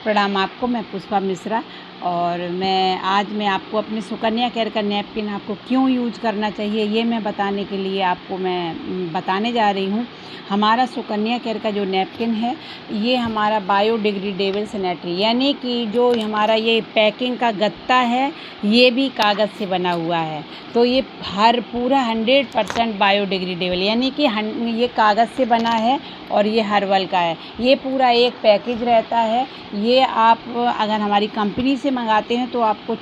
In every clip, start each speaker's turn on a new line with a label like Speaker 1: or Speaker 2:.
Speaker 1: प्रणाम आपको। मैं पुष्पा मिश्रा और मैं आपको अपने सुकन्या केयर का नैपकिन आपको क्यों यूज करना चाहिए ये मैं बताने के लिए आपको मैं बताने जा रही हूँ। हमारा सुकन्या केयर का जो नैपकिन है ये हमारा बायोडिग्रेडेबल सैनिटरी यानी कि जो हमारा ये पैकिंग का गत्ता है ये भी कागज़ से बना हुआ है। तो ये पूरा 100% बायोडिग्रेडेबल यानी कि ये कागज़ से बना है और ये हर्बल का है। ये पूरा एक पैकेज रहता है। ये आप अगर हमारी कंपनी से मंगाते हैं तो आपको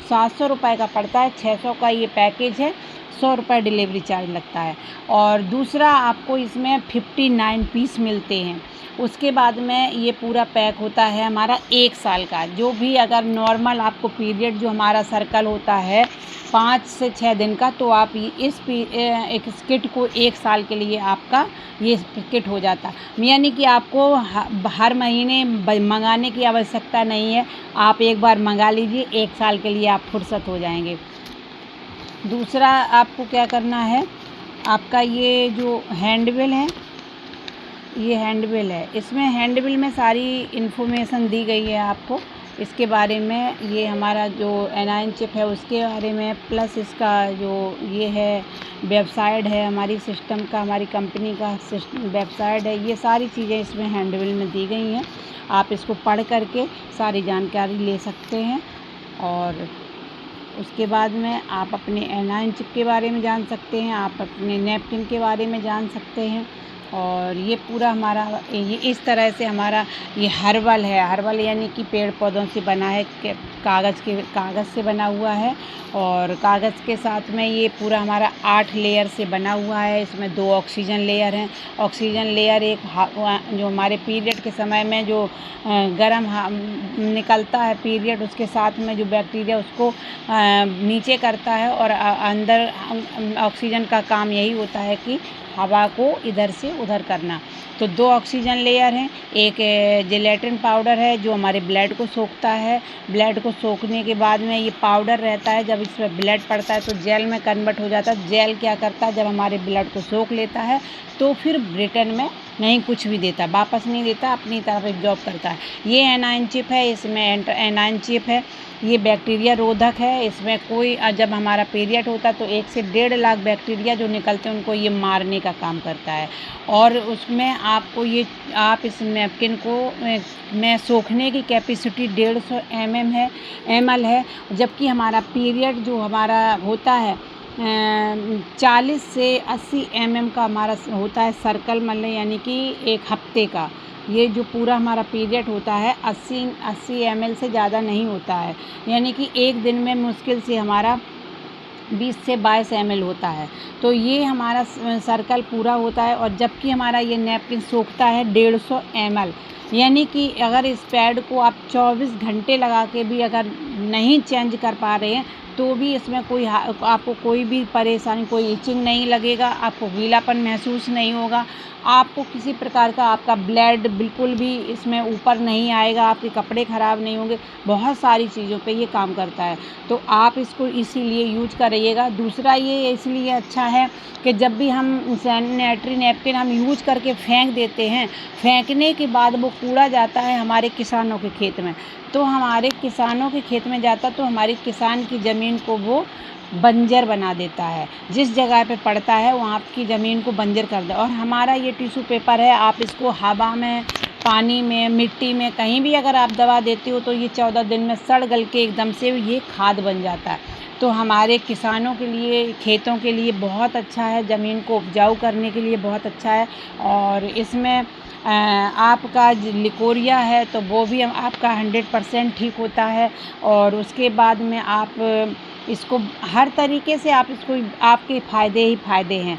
Speaker 1: 700 रुपये का पड़ता है। 600 का ये पैकेज है, 100 रुपये डिलीवरी चार्ज लगता है। और दूसरा आपको इसमें 59 पीस मिलते हैं। उसके बाद में ये पूरा पैक होता है हमारा 1 साल का। जो भी अगर नॉर्मल आपको पीरियड जो हमारा सर्कल होता है 5 से 6 दिन का, तो आप इस किट को 1 साल के लिए आपका ये किट हो जाता है। यानी कि आपको हर महीने मंगाने की आवश्यकता नहीं है। आप एक बार मंगा लीजिए, 1 साल के लिए आप फुर्सत हो जाएंगे। दूसरा आपको क्या करना है, आपका ये जो हैंडबिल है ये हैंडबिल है। इसमें हैंडबिल में सारी इन्फॉर्मेशन दी गई है आपको इसके बारे में। ये हमारा जो एनाइन चिप है उसके बारे में, प्लस इसका जो ये है वेबसाइट है हमारी सिस्टम का, हमारी कंपनी का वेबसाइट है। ये सारी चीज़ें इसमें हैंडबिल में दी गई हैं। आप इसको पढ़ करके सारी जानकारी ले सकते हैं। और उसके बाद में आप अपने एनाइन चिप के बारे में जान सकते हैं, आप अपने नैपकिन के बारे में जान सकते हैं। और ये पूरा हमारा ये इस तरह से हमारा ये हर्बल है। हर्बल यानी कि पेड़ पौधों से बना है, कागज़ से बना हुआ है। और कागज़ के साथ में ये पूरा हमारा 8 लेयर से बना हुआ है। इसमें 2 ऑक्सीजन लेयर हैं। ऑक्सीजन लेयर एक जो हमारे पीरियड के समय में जो गर्म निकलता है पीरियड, उसके साथ में जो बैक्टीरिया उसको नीचे करता है। और अंदर ऑक्सीजन का काम यही होता है कि हवा को इधर से उधर करना। तो 2 ऑक्सीजन लेयर हैं। एक जिलेटिन पाउडर है जो हमारे ब्लड को सोखता है। ब्लड को सोखने के बाद में ये पाउडर रहता है, जब इसमें ब्लड पड़ता है तो जेल में कन्वर्ट हो जाता है। जेल क्या करता है, जब हमारे ब्लड को सोख लेता है तो फिर रिटर्न में नहीं कुछ भी देता, वापस नहीं देता, अपनी तरफ एब्जॉर्ब करता है। ये एनाइन चिप है, इसमें एनाइन चिप है। ये बैक्टीरिया रोधक है। इसमें कोई जब हमारा पीरियड होता है तो 1 से 1.5 लाख बैक्टीरिया जो निकलते हैं उनको ये मारने का काम करता है। और उसमें आपको ये आप इस नैपकिन को में सोखने की कैपेसिटी 150 ml है। जबकि हमारा पीरियड जो हमारा होता है 40 से 80 mm का हमारा होता है सर्कल, मतलब यानी कि 1 हफ्ते का। ये जो पूरा हमारा पीरियड होता है 80 ml से ज़्यादा नहीं होता है। यानी कि एक दिन में मुश्किल से हमारा 20 से 22 ml होता है। तो ये हमारा सर्कल पूरा होता है। और जबकि हमारा ये नैपकिन सोखता है 150 ml। यानी कि अगर इस पैड को आप 24 घंटे लगा के भी अगर नहीं चेंज कर पा रहे हैं तो भी इसमें आपको कोई भी परेशानी, कोई इचिंग नहीं लगेगा, आपको गीलापन महसूस नहीं होगा, आपको किसी प्रकार का आपका ब्लड बिल्कुल भी इसमें ऊपर नहीं आएगा, आपके कपड़े ख़राब नहीं होंगे। बहुत सारी चीज़ों पे ये काम करता है। तो आप इसको इसीलिए यूज करिएगा। दूसरा ये इसलिए अच्छा है कि जब भी हम सैनिटरी नैपकिन हम यूज करके फेंक देते हैं, फेंकने के बाद वो कूड़ा जाता है हमारे किसानों के खेत में। तो हमारे किसानों के खेत में जाता तो हमारी किसान की ज़मीन को वो बंजर बना देता है। जिस जगह पे पड़ता है वहाँ की ज़मीन को बंजर कर दे। और हमारा ये टिश्यू पेपर है, आप इसको हवा में, पानी में, मिट्टी में कहीं भी अगर आप दबा देते हो तो ये 14 दिन में सड़ गल के एकदम से ये खाद बन जाता है। तो हमारे किसानों के लिए, खेतों के लिए बहुत अच्छा है, ज़मीन को उपजाऊ करने के लिए बहुत अच्छा है। और इसमें आपका लिकोरिया है तो वो भी आपका 100% ठीक होता है। और उसके बाद में आप इसको हर तरीके से आप इसको, आपके फ़ायदे ही फ़ायदे हैं।